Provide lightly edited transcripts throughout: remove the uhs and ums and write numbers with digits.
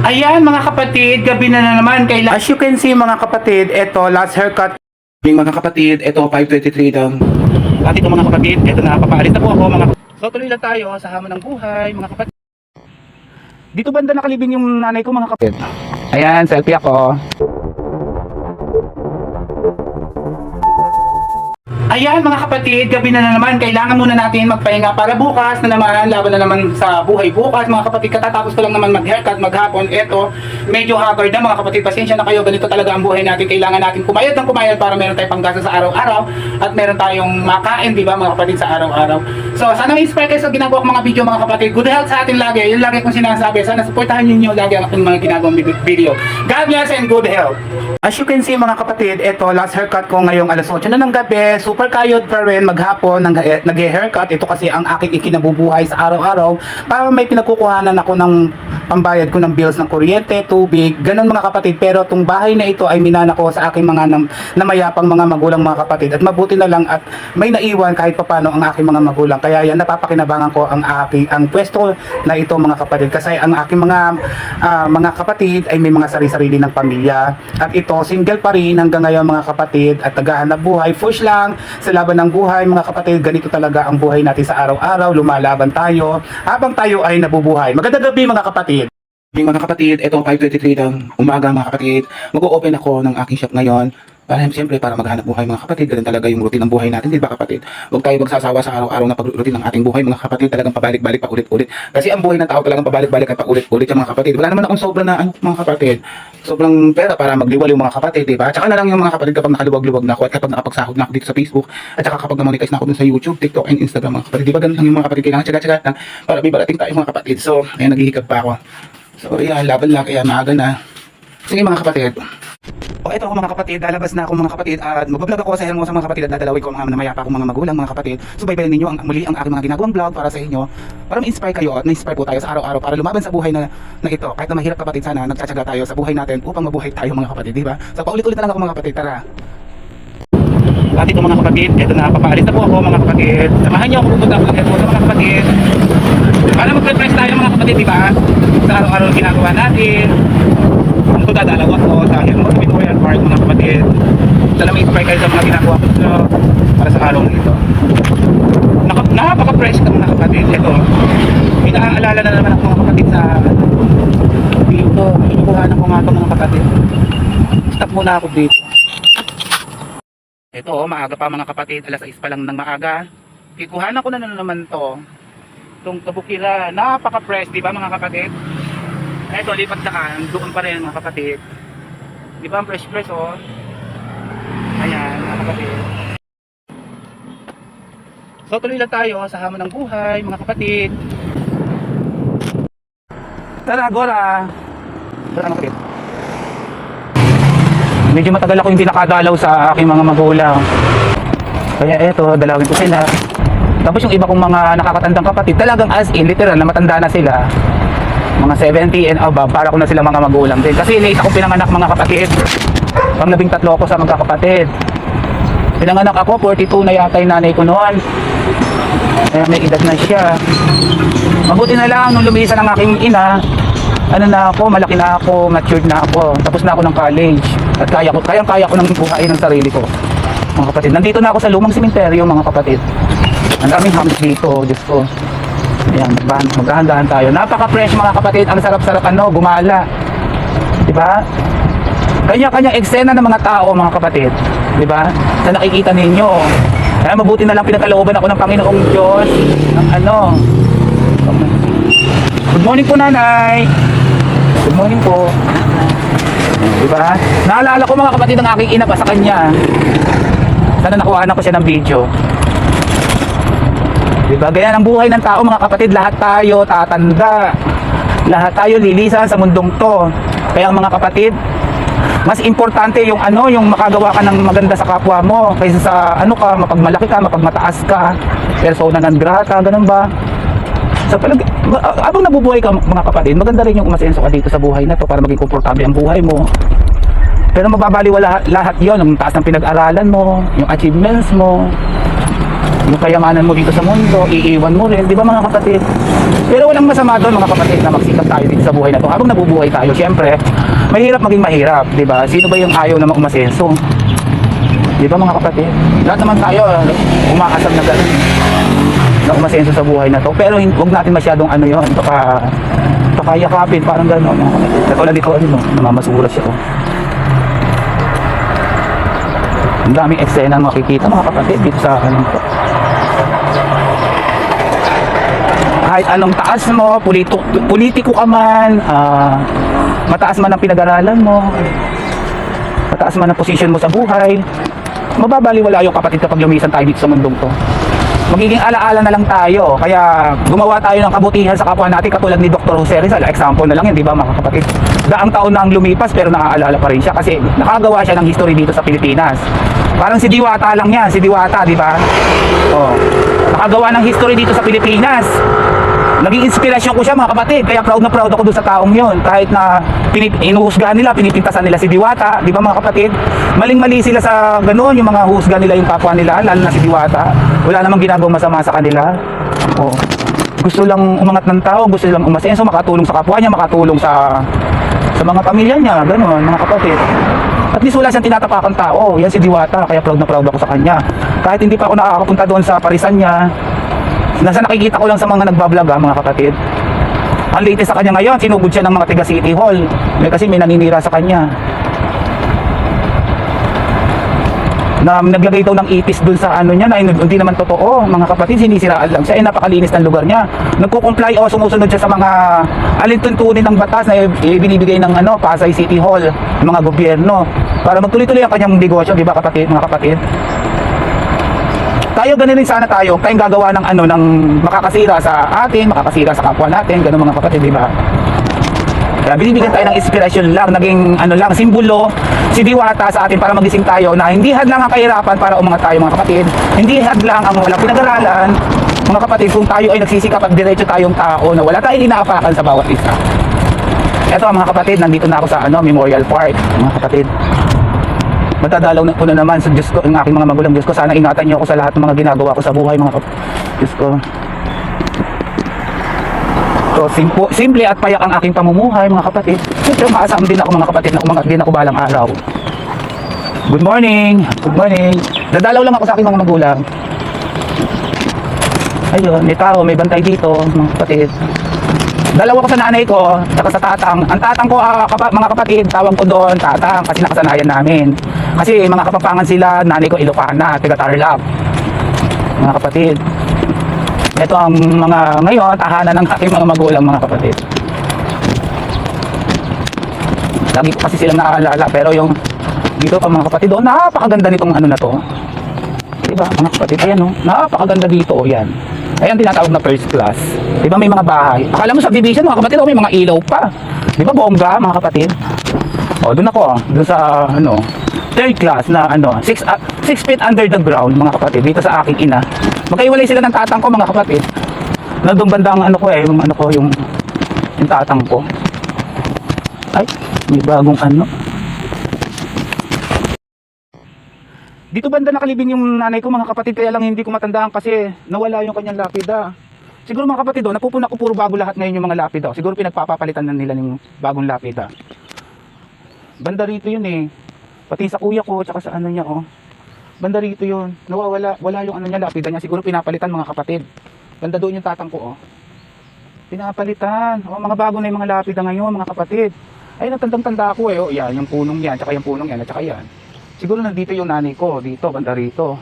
Ayan mga kapatid, gabi na naman kailan. As you can see mga kapatid, ito last haircut. Mga kapatid, ito 5:23 lang. At ito mga kapatid, ito na papaalis na po ako mga. So tuloy lang tayo sa hamon ng buhay mga kapatid. Dito banda nakalibing yung nanay ko mga kapatid. Ayan, selfie ako. Ayan mga kapatid, gabi na naman, kailangan muna natin magpahinga para bukas na naman, laban na naman sa buhay bukas mga kapatid. Katatapos ko lang naman mag-haircut, maghapon, eto, medyo haggard na mga kapatid, pasensya na kayo, ganito talaga ang buhay natin. Kailangan natin kumayod ng kumayod para meron tayong panggasa sa araw-araw at meron tayong makain, di ba mga kapatid, sa araw-araw. So sana ma-inspire kayo sa ginagawa kong mga video mga kapatid. Good health sa atin lagi, yun lagi kong sinasabi. Sana supportahan niyo lagi ang aking mga ginagawang video. God bless and good health. As you can see mga kapatid, ito last haircut ko ngayong alas 8 na ng gabi. Super kayod pa rin maghapon nag-haircut. Ito kasi ang aking ikinabubuhay sa araw-araw para may pinagkukuhanan ako ng pambayad ko ng bills ng kuryente, tubig, ganun mga kapatid. Pero itong bahay na ito ay minana ko sa aking mga namayapang mga magulang mga kapatid. At mabuti na lang at may naiwan kahit papano ang aking mga magulang. Kaya yan napapakinabangan ko ang pwesto na ito mga kapatid. Kasi ang aking mga kapatid ay may mga sarili-sarili ng pamilya. At ito single pa rin hanggang ngayon mga kapatid at naghahanap buhay. Push lang sa laban ng buhay mga kapatid. Ganito talaga ang buhay natin sa araw-araw. Lumalaban tayo habang tayo ay nabubuhay. Magandang gabi mga kapatid. Mga kapatid, ito 5:23 lang umaga mga kapatid. Mag-o-open ako ng aking shop ngayon. Para siyempre para maghanap buhay mga kapatid. Ganun talaga yung routine ng buhay natin, di ba kapatid? Huwag tayo magsasawa sa araw-araw na pag-routine ng ating buhay mga kapatid. Talagang pabalik-balik, paulit-ulit. Kasi ang buhay ng tao talagang pabalik-balik at paulit-ulit yung mga kapatid. Wala naman akong sobra na mga kapatid. Sobrang pera para magliwal yung mga kapatid, di ba? Tsaka na lang yung mga kapatid kapag nakaluwag-luwag na ako at kapag nakapagsahod na ako dito sa Facebook at tsaka kapag na-monetize na ako dun sa YouTube, TikTok, and Instagram mga kapatid. Di ba ganun lang yung mga kapatid? Kailangan tsaga-tsaga lang para may barating tayo mga kapatid. So, ayan, naghihikab pa ako. So, ayan, laban lang, kaya maaga na. Sige mga kapatid. O eto ako mga kapatid, lalabas na ako mga kapatid at magbablog ako sa Hermosa mga kapatid at dadalawin ko ang mga namayapa akong mga magulang mga kapatid. Subaybayan ninyo muli ang aking mga ginagawang vlog para sa inyo, para ma-inspire kayo at ma-inspire po tayo sa araw-araw para lumaban sa buhay na ito. Kahit na mahirap kapatid, sana nagtsatsaga tayo sa buhay natin upang mabuhay tayo mga kapatid, di ba? So paulit-ulit na lang ako mga kapatid, tara. At ito mga kapatid, eto na, papaalis na po ako mga kapatid. Samahan niyo ako pupunta ako ng Hermosa mga kapatid. Para mag-refresh tayo mga kapatid, di ba? Sa araw-araw ginagawa natin. Ito dadalaw ako sa Hermosa Memorial Park mga kapatid. Sana ma-inspire kayo sa mga ginagawa ko para sa araw na ito. Napaka-fresh ka mga kapatid. Ito, may naaalala na naman ako mga kapatid sa video ko. Kinukuhanan ko nga ito mga kapatid. Stop muna ako dito. Ito, maaga pa mga kapatid. Alas 6 pa lang ng maaga. Kinukuhanan ko na naman to. Itong kabukira. Napaka-fresh, di ba mga kapatid? Ito, lipat daan, doon pa rin mga kapatid. Di ba ang fresh oh? Ayan mga kapatid. So tuloy lang tayo sa hamon ng buhay mga kapatid. Tara, Gora. Tara mga kapatid. Medyo matagal ako hindi nakadalaw sa aking mga magulang. Kaya eto, dalawin ko sila. Tapos yung iba kong mga nakakatandang kapatid, talagang as in, literal na matanda na sila. Mga 70 and above, para ko na silang mga magulang din. Kasi late ako pinanganak mga kapatid. Pang 13 ako sa magkakapatid. Pinanganak ako, 42 na yata yung nanay ko noon. Kaya may edad na siya. Mabuti na lang, nung lumisan ang aking ina, ano na ako, malaki na ako, matured na ako. Tapos na ako ng college. At kaya ko ng buhayin ng sarili ko. Mga kapatid, nandito na ako sa lumang simenteryo mga kapatid. Ang daming hams dito, Diyos ko. Ayan, magdahan-dahan tayo. Napaka-fresh mga kapatid. Ang sarap-sarap gumala. Diba? Kanya-kanya eksena ng mga tao mga kapatid. Diba? Sa nakikita ninyo. Kaya mabuti na lang pinagkalooban ako ng Panginoong Diyos. Ng Good morning po nanay. Good morning po. Diba? Naalala ko mga kapatid ang aking ina pa sa kanya. Sana nakuhaan ko siya ng video. Diba? Ganyan ang buhay ng tao mga kapatid. Lahat tayo tatanda. Lahat tayo lilisan sa mundong to. Kaya mga kapatid, mas importante yung yung makagawa ka ng maganda sa kapwa mo kaysa sa mapagmalaki ka, mapagmataas ka, persona non grata, ganun ba? So habang nabubuhay ka mga kapatid, maganda rin yung umasenso ka dito sa buhay na to para maging komportable ang buhay mo. Pero mababaliwala lahat yon, yung taas ng pinag-aralan mo, yung achievements mo. Yung kayamanan mo dito sa mundo, iiwan mo rin, di ba mga kapatid? Pero walang masama doon mga kapatid na magsikap tayo dito sa buhay na to. Habang nabubuhay tayo, syempre, mahirap maging mahirap, di ba? Sino ba yung ayaw na umasenso? Di ba mga kapatid? Lahat naman tayo, umaasam na gano'n na umasenso sa buhay na to. Pero huwag natin masyadong ano yun, pakayakapin, parang gano'n mga kapatid. Katulad dito, namamasura siya. Ang daming eksena makikita mga kapatid dito sa ano to. Kahit anong taas mo, politiko ka man, mataas man ang pinag-aralan mo, mataas man ang posisyon mo sa buhay, mababaliwala yung kapatid kapag lumisan tayo dito sa mundong to. Magiging alaala na lang tayo, kaya gumawa tayo ng kabutihan sa kapwa natin katulad ni Dr. Jose Rizal. Example na lang yun, di ba mga kapatid? Daang taon na ang lumipas pero naaalala pa rin siya kasi nakagawa siya ng history dito sa Pilipinas. Parang si Diwata lang yan, si Diwata, di ba? Oh, nakagawa ng history dito sa Pilipinas. Naging inspirasyon ko siya mga kapatid, kaya proud na proud ako doon sa taong yon. Kahit na inuhusgahan nila, pinipintasan nila si Diwata, di ba mga kapatid? Maling-mali sila sa ganoon, yung mga husga nila yung kapwa nila, lalo na si Diwata. Wala namang ginagawang masama sa kanila. Oh, gusto lang umangat ng tao, gusto lang umasenso, makatulong sa kapwa niya, makatulong sa mga pamilya niya, ganoon mga kapatid. At least wala siyang tinatapakang tao, yan si Diwata, kaya proud na proud ako sa kanya. Kahit hindi pa ako nakakapunta doon sa parisan niya, nasa nakikita ko lang sa mga nagbablog mga kapatid. Ang latest sa kanya ngayon, sinugod siya ng mga taga City Hall. Kasi may naninira sa kanya. Na naglagay daw ng ipis dun sa ano niya na hindi naman totoo. Mga kapatid, sinisiraan lang siya. Napakalinis ng lugar niya. Nagko-comply o sumusunod siya sa mga alintuntunin ng batas na ibinibigay ng Pasay City Hall, ng mga gobyerno. Para magtuloy-tuloy ang kanyang negosyo, di ba kapatid, mga kapatid? Tayo ganun rin sana tayo, tayong gagawa ng ng makakasira sa atin, makakasira sa kapwa natin, ganun mga kapatid, di ba? Kaya binibigyan tayo ng inspirasyon lang, naging lang, simbolo si Diwata sa atin para magising tayo na hindi hadlang ang kahirapan para umangat tayo mga kapatid. Hindi hadlang ang walang pinag-aralan, mga kapatid, kung tayo ay nagsisikap at diretso tayong tao na wala tayong inaapakan sa bawat isa. Eto mga kapatid, nandito na ako sa Memorial Park, mga kapatid. Matadalaw na ko na naman sa Diyos ko, ang aking mga magulang. Diyos ko, sana ingatan niyo ako sa lahat ng mga ginagawa ko sa buhay mga kapatid. Diyos ko. So, simple at payak ang aking pamumuhay mga kapatid. Siyempre, maasam din ako mga kapatid na umangat din ako balang araw. Good morning! Good morning! Dadalaw lang ako sa aking mga magulang. Ayun, may tao, may bantay dito mga kapatid. Dalawa ko sa nanay ko, saka sa tatang. Ang tatang ko, mga kapatid, tawag ko doon, tatang, kasi nakasanayan namin. Kasi mga kapapangan sila, nanay ko Ilocana, taga Tarlac. Mga kapatid. Ito ang ngayon, tahanan ng aking mga magulang, mga kapatid. Lagi ko kasi silang naaalala, pero yung dito pa mga kapatid, napakaganda nitong na to. Diba, mga kapatid, ayan napakaganda dito, yan. Ayan tinatawag na first class. Di ba may mga bahay? Akala mo subdivision mga kapatid, may mga ilaw pa. Di ba bongga mga kapatid? O, doon ako, doon sa third class na 6 feet under the ground mga kapatid, dito sa aking ina. Magkaiwalay sila ng tatang ko mga kapatid. Nandun bandang yung tatang ko. Ay, may bagong Dito banda nakalibing yung nanay ko mga kapatid, kaya lang hindi ko matandaan kasi nawala yung kanyang lapida. Siguro mga kapatid, napupuna ko puro bago lahat ngayon yung mga lapida. Siguro pinagpapalitan na nila yung bagong lapida. Banda rito yun pati sa kuya ko, tsaka sa niya banda rito yun. Wala yung niya, lapida niya. Siguro pinapalitan mga kapatid. Banda doon yung tatang ko pinapalitan. Mga bago na yung mga lapida ngayon mga kapatid. Ay, natandang-tanda ako yan, yung punong yan, tsaka yung punong yan, at tsaka yan. Siguro nandito yung nanay ko, dito, banda rito.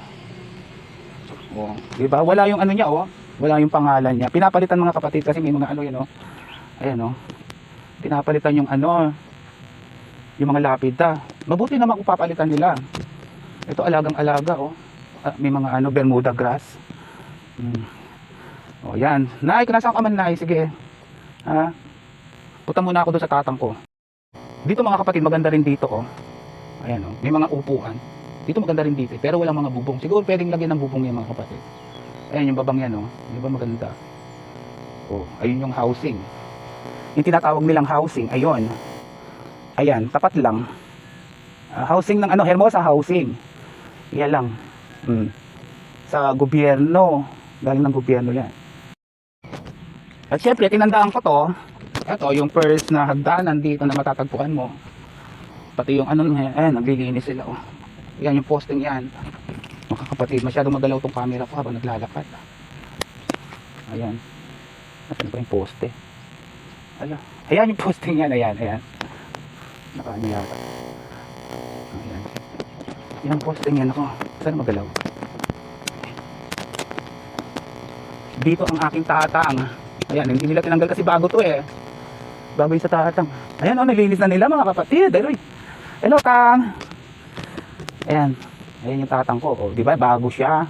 Diba? Wala yung niya, wala yung pangalan niya. Pinapalitan mga kapatid kasi may mga yun, ayan, pinapalitan yung yung mga lapida. Mabuti naman kung papalitan nila. Ito alagang-alaga, may mga Bermuda grass. Yan. Nay, kung nasaan ka man, Nay, sige. Punta muna ako doon sa tatang ko. Dito mga kapatid, maganda rin dito, Ayan may mga upuan. Dito maganda rin dito, pero walang mga bubong. Siguro pwedeng lagyan ng bubong yan mga kapatid. Ayan yung babang yan, di ba maganda? Ayun yung housing. Yung tinatawag nilang housing, ayun. Ayan, tapat lang. Housing ng Hermosa housing. Iyan lang. sa gobyerno. Galing ng gobyerno yan. At syempre, tinandaan ko to. Ito, yung first na hagdanan dito na matatagpuan mo. Pati yung ano, ayan, naglilinis sila. Oh. Yan, yung posting yan. Mga kapatid, masyadong magalaw tong camera ko habang naglalakad. Ayan. Nasaan pa yung poste? Ala. Ayan yung posting yan, ayan, ayan. Nakaano yata. Ayan. Yung posting yan ako. Saan magalaw? Dito ang aking tatang. Ayan, hindi nila tinanggal kasi bago to eh. Bago yung sa tatang. Ayan o, nilinis na nila mga kapatid. Ayun. Hello, tang. Ayan. Ayan yung tatang ko. O, di ba? Bago siya.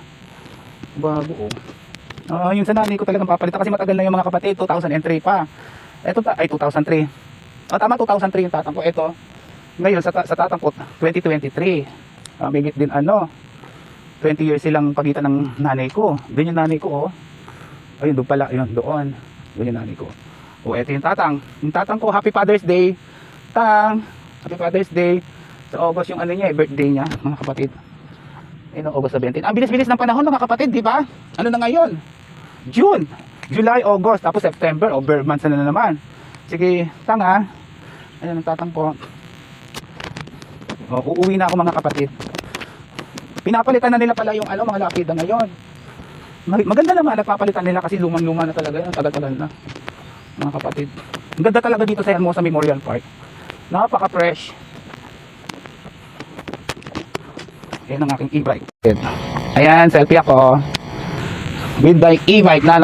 Bago o. Yung sa nanay ko talagang papalitan kasi matagal na yung mga kapatid. 2003 pa. Ito ay 2003. Tama 2003 yung tatang ko. Ito. Ngayon sa tatang ko 2023. May din ano. 20 years silang pagitan ng nanay ko. Doon yung nanay ko oh. Ayun doon pala, yun doon. Doon yung nanay ko. O eto yung tatang. Yung tatang ko, Happy Father's Day. Tang. Happy Father's Day. Sa August yung ano niya, birthday niya, mga kapatid. Ayun, August 17. Ang bilis-bilis ng panahon mga kapatid, di ba? Ano na ngayon? June, July, August, tapos September, over months na naman. Sige, tanga. Ayun ang tatang ko. O, uuwi na ako mga kapatid. Pinapalitan na nila pala yung ano, mga lapida ngayon. Maganda naman, nagpapalitan nila kasi lumang-luma na talaga yan, tagal-tagal na. Mga kapatid. Ang ganda talaga dito sa Hermosa Memorial Park. Napaka-fresh. Ayan ang aking e-bike. Ayan, selfie ako. With the e-bike na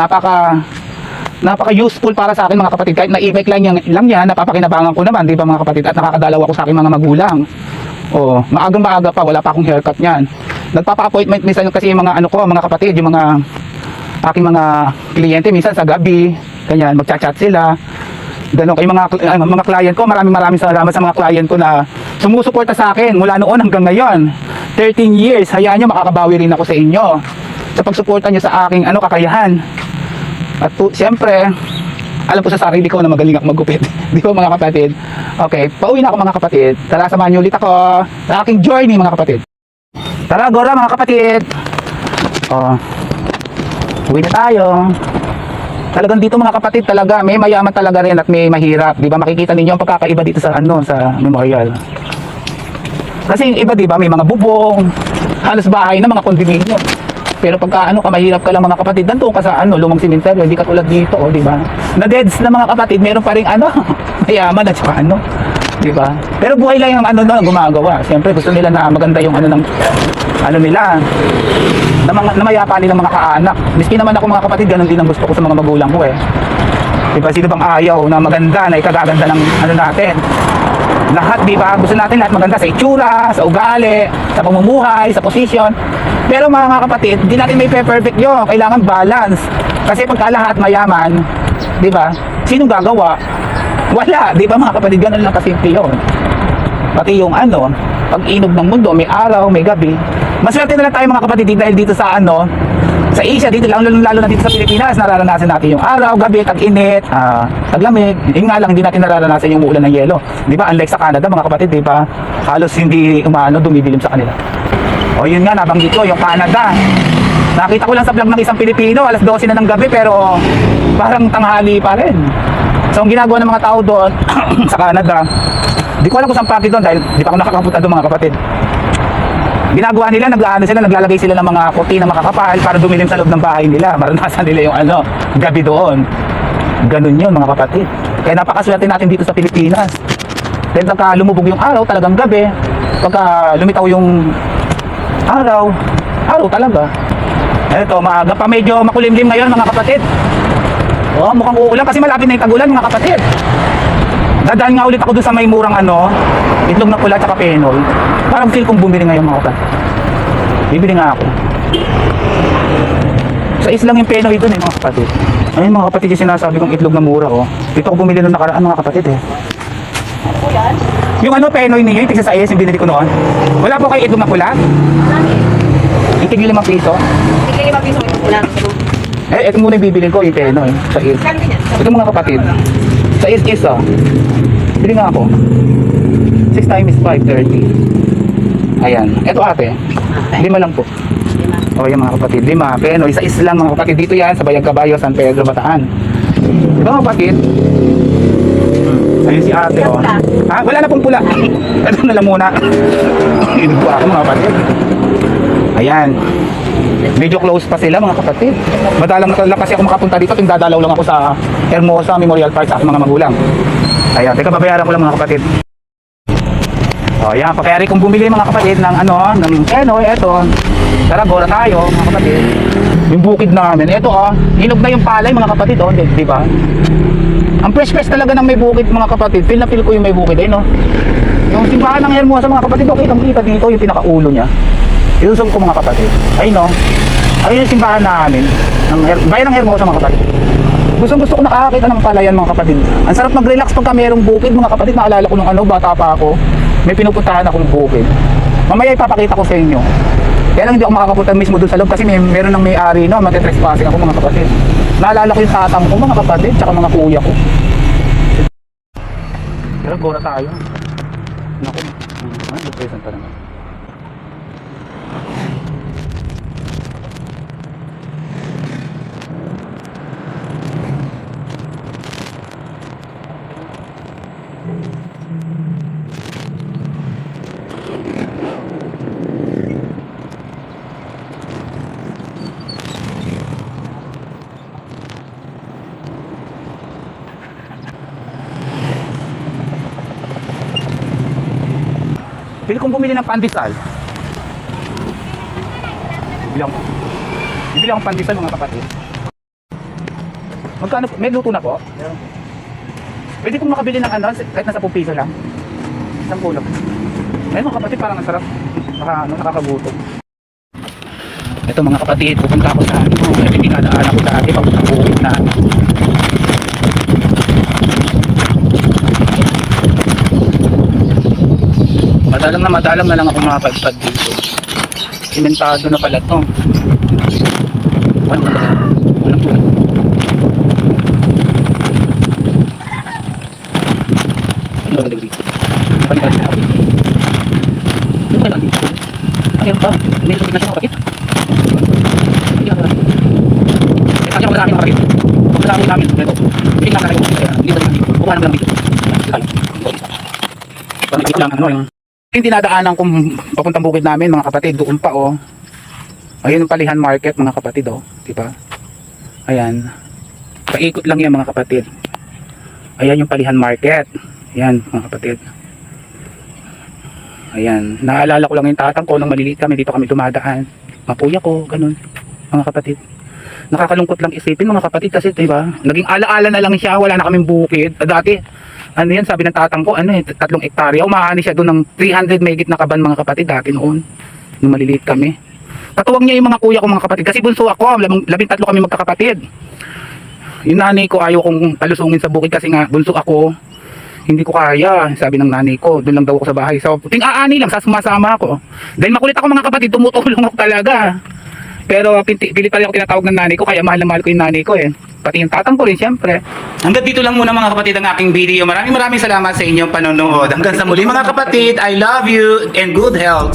napaka-useful para sa akin mga kapatid. Kahit na e-bike lang yan, napapakinabangan ko naman, di ba mga kapatid? At nakakadalaw ako sa aking mga magulang. Oh, maagang-maaga pa, wala pa akong haircut niyan. Nagpapa-appointment minsan kasi yung mga ano ko, mga kapatid, yung mga aking mga kliyente minsan sa gabi, ganyan, magchat-chat sila. Ganun kay mga client ko, maraming salamat sa mga client ko na sumusuporta sa akin mula noon hanggang ngayon. 13 years, hayaan nyo makakabawi rin ako sa inyo sa pagsuporta nyo sa aking ano kakayahan. At siyempre, alam ko sa sarili ko na magaling ako maggupit. Di ba mga kapatid? Okay, pauwi na ako mga kapatid. Tara, samahan nyo ulit ako sa aking journey mga kapatid. Tara, Gora mga kapatid. Oh, uwi na tayo. Talagang dito mga kapatid talaga, may mayaman talaga rin at may mahirap. Di ba makikita ninyo ang pagkakaiba dito sa ano, sa memorial. Kasi yung iba di ba, may mga bubong, halos bahay na mga kondominyo. Pero pagka ano ka, mahirap ka lang mga kapatid, nandoon ka sa ano, lumang simenteryo, hindi ka tulad dito, oh, di ba? Na deads na mga kapatid, meron pa ring ano, mayaman at saka ano, di ba? Pero buhay lang yung ano doon gumagawa. Siyempre gusto nila na maganda yung ano ng ano nila, na mayapa nilang mga kaanak. Miski naman ako mga kapatid, ganun din ang gusto ko sa mga magulang ko eh. Di ba, sino bang ayaw na maganda, na ikagaganda ng ano natin? Lahat, di ba? Gusto natin lahat maganda sa itsura, sa ugali, sa pamumuhay, sa posisyon. Pero mga kapatid, di natin may perfect yun. Kailangan balance. Kasi pagka lahat mayaman, di ba? Sinong gagawa? Wala, di ba mga kapatid? Ganun lang kasimple yun. Pati yung ano, pag-inog ng mundo, may araw, may gabi. Maswerte na lang tayo mga kapatid dahil dito sa ano, sa Asia, dito lalo na dito sa Pilipinas, nararanasan natin yung araw, gabi, tag-init, taglamig. Yung nga lang, hindi natin nararanasan yung ulan ng yelo. Di ba? Unlike sa Canada, mga kapatid, di ba? Halos hindi dumidilim sa kanila. O yun nga, nabanggit ko, yung Canada. Nakita ko lang sa vlog ng isang Pilipino, alas 12 na ng gabi, pero parang tanghali pa rin. So, ang ginagawa ng mga tao doon sa Canada, di ko alam kung saan pati doon dahil di pa ako nakakapunta doon mga kapatid. Ginagawa nila, naglalagay sila ng mga puti na makakapal para dumilim sa loob ng bahay nila. Maranasan nila yung ano, gabi doon. Ganun yun mga kapatid. Kaya napakaswerte natin dito sa Pilipinas. Dahil pagka lumubog yung araw, talagang gabi. Pagka lumitaw yung araw talaga. Eto, maaga pa, medyo makulimlim ngayon mga kapatid. Oh, mukhang uulan kasi malapit na yung tag-ulan mga kapatid. Dadaan nga ulit ako dun sa may murang ano, itlog na pula at saka penol. Parang feel kong bumili ngayon mga kapatid. Bibili nga ako. Sa islang yung penoy dun mga kapatid. Ayun mga kapatid yung sinasabi kong itlog na mura oh. Dito ako bumili nung nakaraan mga kapatid eh. Yung ano penoy ninyo, yung tigsa sa yung binili ko noon. Wala po kayo itlog na pula? Itigil 5 piso? Tigil 5 piso ito lang. Ito muna yung bibilin ko, yung penoy. Sa is. Ito mga kapatid. Sa is oh. Bili nga ako. 6 times 5, 30. Ayan. Ito ate. 5 lang po. O yan mga kapatid, 5 Penoy sa islang mga kapatid. Dito yan sa Bayag Caballo, San Pedro, Bataan. Diba mga kapatid? Ayun si ate oh. Ha? Wala na pong pula. Ito na lang muna. Inubo ako mga kapatid. Ayan. Medyo close pa sila mga kapatid. Madalang kasi ako makapunta dito. Dadalaw lang ako sa Hermosa Memorial Park sa aking mga magulang. Ayan, teka babayaran ko lang mga kapatid. O yan, pakayari kong bumili mga kapatid ng ng Penoy, eto. Tara, gora tayo mga kapatid. Yung bukid namin, eto hinog na yung palay mga kapatid di ba? Ang fresh talaga ng may bukid mga kapatid. Feel na feel ko yung may bukid no. Yung simbahan ng Hermosa mga kapatid, kitang-kita dito yung pinakaulo niya. Ilusog ko mga kapatid. Ayun no. Ayun yung simbahan namin ng bayan ng Hermosa mga kapatid. Gusto ko nakakita ng palayan mga kapatid. Ang sarap mag-relax pagka mayroong bukid mga kapatid. Naalala ko nung bata pa ako. May pinupuntahan akong bukid. Mamaya ipapakita ko sa inyo. Kaya lang hindi ako makakapunta mismo doon sa loob kasi meron ng may-ari magte-trespassing ako mga kapatid. Naalala ko yung tatang ko mga kapatid tsaka mga kuya ko. Pero gora tayo. Naku. Ano present pa naman. Pili kong bumili ng pandesal. Bibili akong pandesal mga kapatid. Magkano? May luto na po? Pwede kong makabili ng kahit nasa 10 piso lang. Isang kulog. Ayun mga kapatid, parang ang sarap. Nakakagutom. Ito mga kapatid, pupunta ako sa pinadaanan ko dati pag bukid na madalang na lang ako makapadpad dito. Simentado na pala to. Walang tulad. Ano ba dito? Panikas na ako. Ano ba lang dito? Ano ba? May lupit na siya kapatid. Hindi ako lang. Kasi ako sa akin kapatid. Kung sa akin namin, ito. Hindi lang talaga ko. Dito lang dito. Kuha naman lang dito. Panikas lang yung yung dinadaanan kong papuntang bukid namin mga kapatid, doon pa ayun yung Palihan Market mga kapatid diba? Ayan, paikot lang yan mga kapatid. Ayan yung Palihan Market. Ayan mga kapatid. Ayan, naalala ko lang yung tatang ko nung maliliit kami, dito kami dumadaan. Mapuya ko, ganun mga kapatid. Nakakalungkot lang isipin mga kapatid kasi diba, naging alaala na lang siya, wala na kaming bukid. Dati yan, sabi ng tatang ko, 3 hektarya. Umahani siya doon ng 300 megit na kaban mga kapatid dati noon. Nung maliliit kami. Katuwang niya yung mga kuya ko mga kapatid. Kasi bunso ako, 13 kami magkakapatid. Yung nanay ko ayaw kong palusungin sa bukid kasi nga bunso ako. Hindi ko kaya, sabi ng nanay ko. Doon lang daw ako sa bahay. So, ting-aani lang, sumasama ako. Dahil makulit ako mga kapatid, tumutulong ako talaga. Pero pilit pa rin ako tinatawag ng nanay ko, kaya mahal na mahal ko yung nanay ko Pati yung tatang ko rin, siyempre. Hanggang dito lang muna mga kapatid ang aking video. Maraming salamat sa inyong panonood. Hanggang sa muli mga kapatid, I love you and good health.